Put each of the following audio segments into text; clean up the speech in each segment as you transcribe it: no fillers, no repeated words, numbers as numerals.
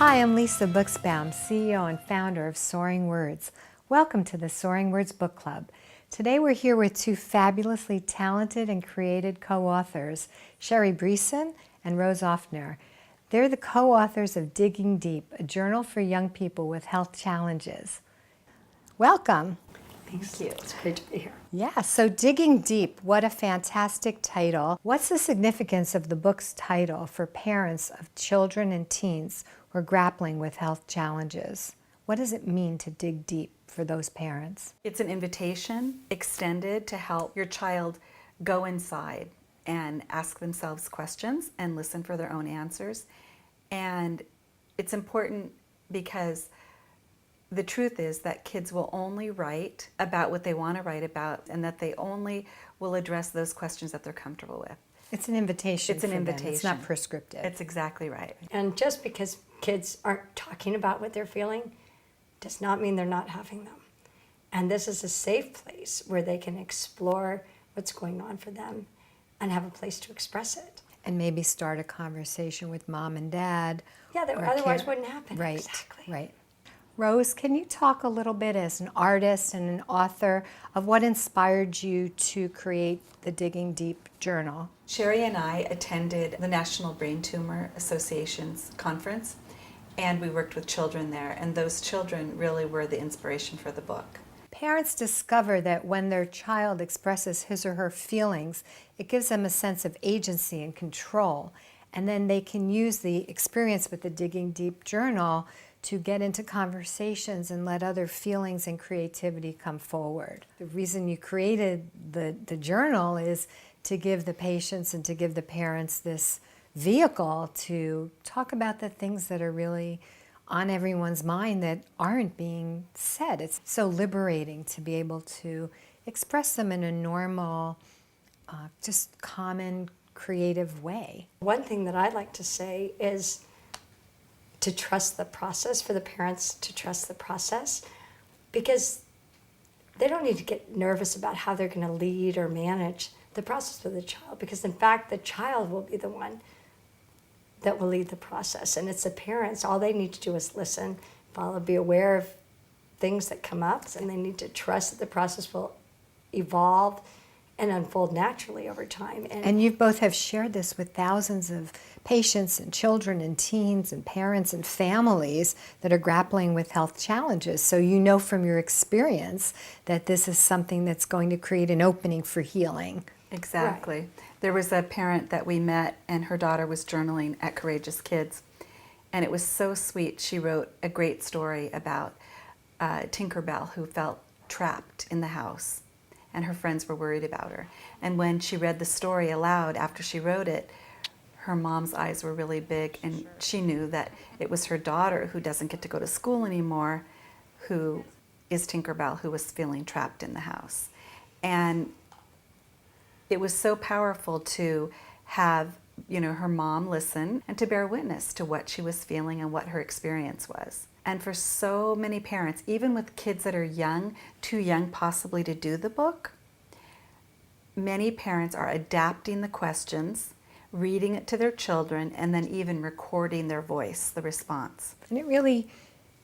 Hi, I'm Lisa Buxbaum, CEO and founder of Soaringwords. Welcome to the Soaringwords Book Club. Today we're here with two fabulously talented and creative co-authors, Sherry Breeson and Rose Offner. They're the co-authors of Digging Deep, a journal for young people with health challenges. Welcome. Thank you. It's great to be here. Yeah, so Digging Deep, what a fantastic title. What's the significance of the book's title for parents of children and teens who are grappling with health challenges? What does it mean to dig deep for those parents? It's an invitation extended to help your child go inside and ask themselves questions and listen for their own answers. And it's important because the truth is that kids will only write about what they want to write about, and that they only will address those questions that they're comfortable with. It's an invitation. It's an invitation. It's not prescriptive. It's exactly right. And just because kids aren't talking about what they're feeling does not mean they're not having them. And this is a safe place where they can explore what's going on for them and have a place to express it. And maybe start a conversation with mom and dad. Yeah, that otherwise wouldn't happen. Right, Exactly. right. Rose, can you talk a little bit as an artist and an author of what inspired you to create the Digging Deep journal? Sherry and I attended the National Brain Tumor Association's conference, and we worked with children there, and those children really were the inspiration for the book. Parents discover that when their child expresses his or her feelings, it gives them a sense of agency and control, and then they can use the experience with the Digging Deep journal to get into conversations and let other feelings and creativity come forward. The reason you created the journal is to give the patients and to give the parents this vehicle to talk about the things that are really on everyone's mind that aren't being said. It's so liberating to be able to express them in a normal, just common, creative way. One thing that I'd like to say is to trust the process, for the parents to trust the process, because they don't need to get nervous about how they're going to lead or manage the process with the child, because in fact the child will be the one that will lead the process, and it's the parents. All they need to do is listen, follow, be aware of things that come up, and they need to trust that the process will evolve and unfold naturally over time. And you both have shared this with thousands of patients and children and teens and parents and families that are grappling with health challenges. So you know from your experience that this is something that's going to create an opening for healing. Exactly. Right. There was a parent that we met, and her daughter was journaling at Courageous Kids, and it was so sweet. She wrote a great story about Tinkerbell, who felt trapped in the house, and her friends were worried about her. And when she read the story aloud after she wrote it, her mom's eyes were really big, and she knew that it was her daughter, who doesn't get to go to school anymore, who is Tinkerbell, who was feeling trapped in the house. And it was so powerful to have, her mom listen and to bear witness to what she was feeling and what her experience was. And for so many parents, even with kids that are young, too young possibly to do the book, many parents are adapting the questions, reading it to their children, and then even recording their voice, the response. And it really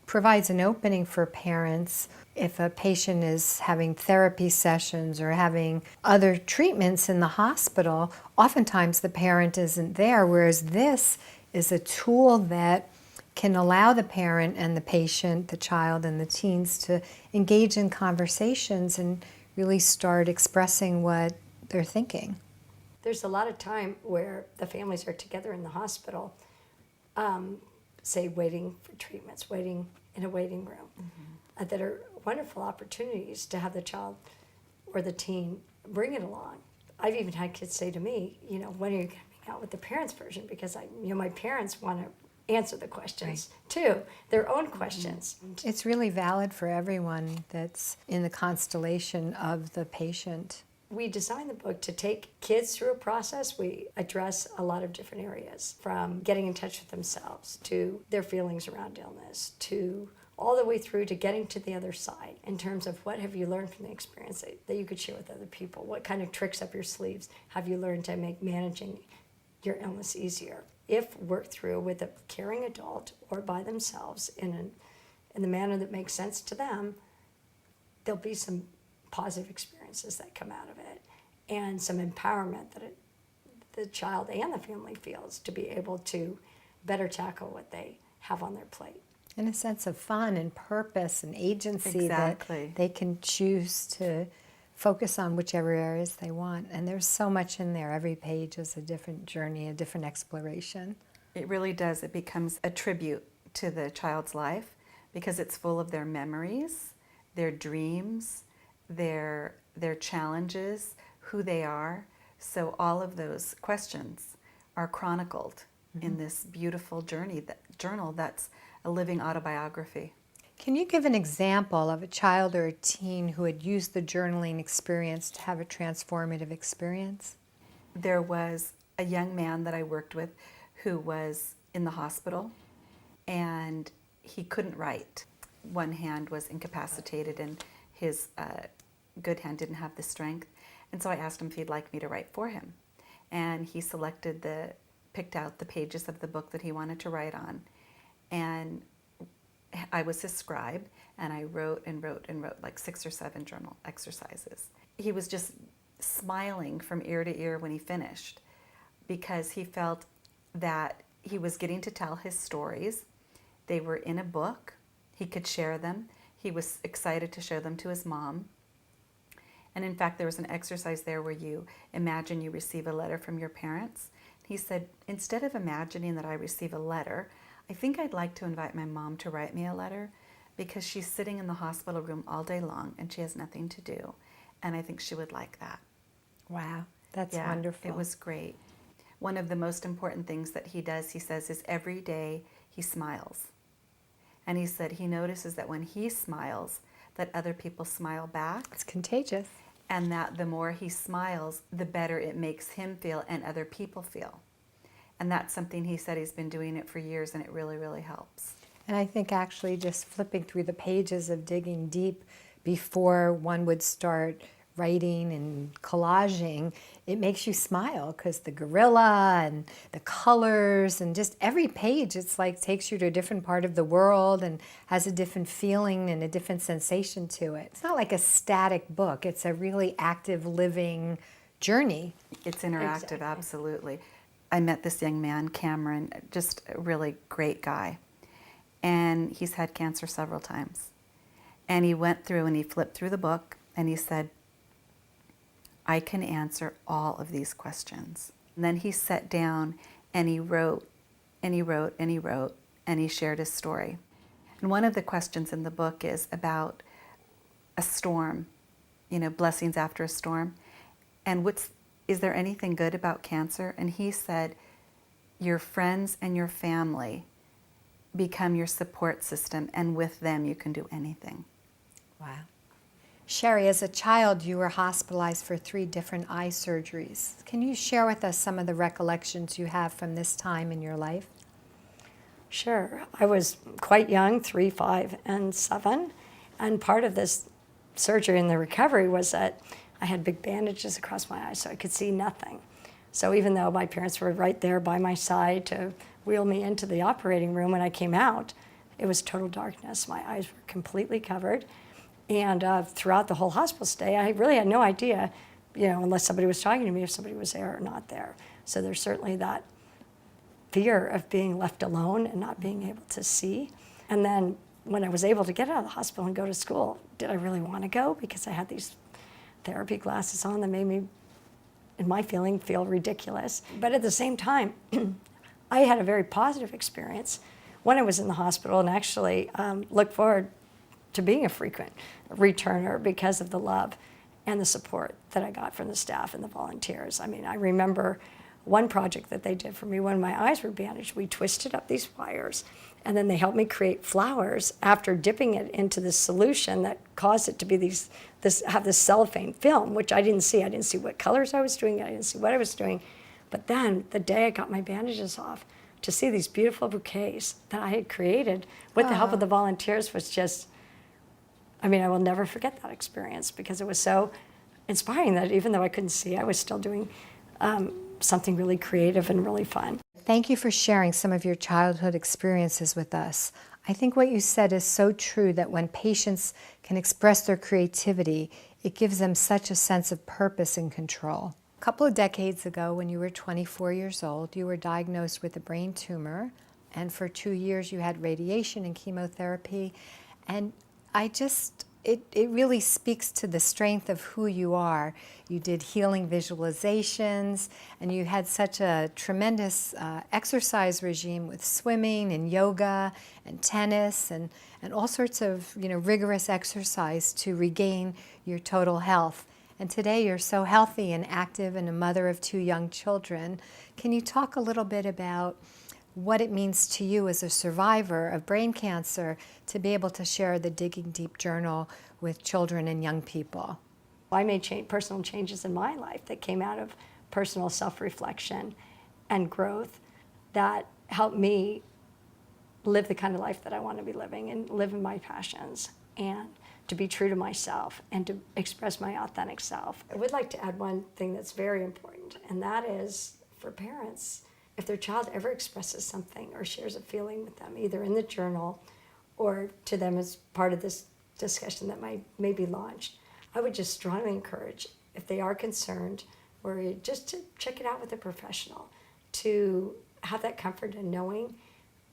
provides an opening for parents if a patient is having therapy sessions or having other treatments in the hospital. Oftentimes the parent isn't there, whereas this is a tool that can allow the parent and the patient, the child and the teens, to engage in conversations and really start expressing what they're thinking. There's a lot of time where the families are together in the hospital, say waiting for treatments, waiting in a waiting room, that are wonderful opportunities to have the child or the teen bring it along. I've even had kids say to me, when are you coming out with the parents' version? Because my parents want to answer the questions too, their own questions. It's really valid for everyone that's in the constellation of the patient. We designed the book to take kids through a process. We address a lot of different areas, from getting in touch with themselves to their feelings around illness, to all the way through to getting to the other side in terms of what have you learned from the experience that you could share with other people? What kind of tricks up your sleeves have you learned to make managing your illness easier if worked through with a caring adult or by themselves in the manner that makes sense to them. There'll be some positive experiences that come out of it, and some empowerment that the child and the family feels to be able to better tackle what they have on their plate. And a sense of fun and purpose and agency Exactly. that they can choose to focus on whichever areas they want. And there's so much in there. Every page is a different journey, a different exploration. It really does. It becomes a tribute to the child's life because it's full of their memories, their dreams, their challenges, who they are. So all of those questions are chronicled in this beautiful journal that's a living autobiography. Can you give an example of a child or a teen who had used the journaling experience to have a transformative experience? There was a young man that I worked with who was in the hospital, and he couldn't write. One hand was incapacitated and his good hand didn't have the strength. And so I asked him if he'd like me to write for him. And he picked out the pages of the book that he wanted to write on. And I was his scribe, and I wrote and wrote and wrote like 6 or 7 journal exercises. He was just smiling from ear to ear when he finished because he felt that he was getting to tell his stories. They were in a book. He could share them. He was excited to show them to his mom. And in fact, there was an exercise there where you imagine you receive a letter from your parents. He said, instead of imagining that I receive a letter, I think I'd like to invite my mom to write me a letter because she's sitting in the hospital room all day long and she has nothing to do. And I think she would like that. Wow, that's wonderful. It was great. One of the most important things that he does, he says, is every day he smiles. And he said he notices that when he smiles, that other people smile back. It's contagious. And that the more he smiles, the better it makes him feel and other people feel. And that's something he said he's been doing it for years, and it really, really helps. And I think actually just flipping through the pages of Digging Deep before one would start writing and collaging, it makes you smile because the gorilla and the colors and just every page, it's like takes you to a different part of the world and has a different feeling and a different sensation to it. It's not like a static book. It's a really active, living journey. It's interactive, Exactly. Absolutely. I met this young man, Cameron, just a really great guy. And he's had cancer several times. And he went through and he flipped through the book and he said, I can answer all of these questions. And then he sat down and he wrote and he wrote and he wrote and he shared his story. And one of the questions in the book is about a storm, blessings after a storm. And is there anything good about cancer? And he said, your friends and your family become your support system, and with them you can do anything. Wow. Sherry, as a child, you were hospitalized for 3 different eye surgeries. Can you share with us some of the recollections you have from this time in your life? Sure. I was quite young, 3, 5, and 7. And part of this surgery and the recovery was that I had big bandages across my eyes so I could see nothing. So even though my parents were right there by my side to wheel me into the operating room when I came out, it was total darkness. My eyes were completely covered. And throughout the whole hospital stay, I really had no idea, unless somebody was talking to me, if somebody was there or not there. So there's certainly that fear of being left alone and not being able to see. And then when I was able to get out of the hospital and go to school, did I really want to go? Because I had these therapy glasses on that made me, in my feeling, feel ridiculous. But at the same time, I had a very positive experience when I was in the hospital and actually looked forward to being a frequent returner because of the love and the support that I got from the staff and the volunteers. I mean, I remember one project that they did for me when my eyes were bandaged. We twisted up these wires, and then they helped me create flowers after dipping it into this solution that caused it to be have this cellophane film, which I didn't see. I didn't see what colors I was doing. I didn't see what I was doing. But then the day I got my bandages off, to see these beautiful bouquets that I had created with the help of the volunteers was just, I will never forget that experience because it was so inspiring that even though I couldn't see, I was still doing something really creative and really fun. Thank you for sharing some of your childhood experiences with us. I think what you said is so true, that when patients can express their creativity, it gives them such a sense of purpose and control. A couple of decades ago, when you were 24 years old, you were diagnosed with a brain tumor, and for 2 years you had radiation and chemotherapy. And it really speaks to the strength of who you are. You did healing visualizations, and you had such a tremendous exercise regime with swimming and yoga and tennis and all sorts of rigorous exercise to regain your total health. And today you're so healthy and active and a mother of 2 young children. Can you talk a little bit about what it means to you as a survivor of brain cancer to be able to share the Digging Deep journal with children and young people? I made personal changes in my life that came out of personal self-reflection and growth that helped me live the kind of life that I want to be living and live in my passions and to be true to myself and to express my authentic self. I would like to add one thing that's very important, and that is for parents, if their child ever expresses something or shares a feeling with them, either in the journal or to them as part of this discussion that may be launched, I would just strongly encourage, if they are concerned, or just to check it out with a professional, to have that comfort in knowing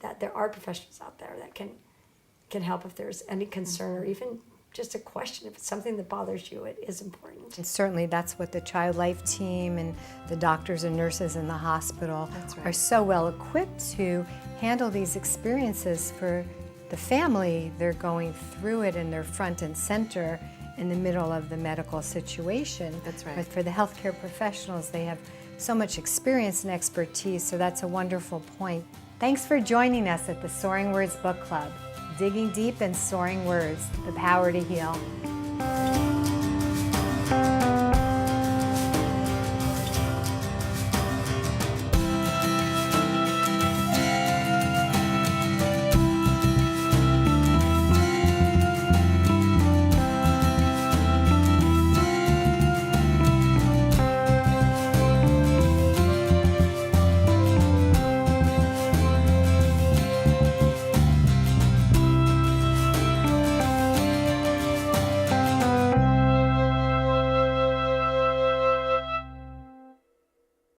that there are professionals out there that can help if there's any concern or even just a question. If it's something that bothers you, it is important. And certainly that's what the Child Life team and the doctors and nurses in the hospital are so well equipped to handle these experiences for the family. They're going through it and they're front and center in the middle of the medical situation. That's right. But for the healthcare professionals, they have so much experience and expertise, so that's a wonderful point. Thanks for joining us at the Soaringwords Book Club. Digging deep and soaring words, the power to heal.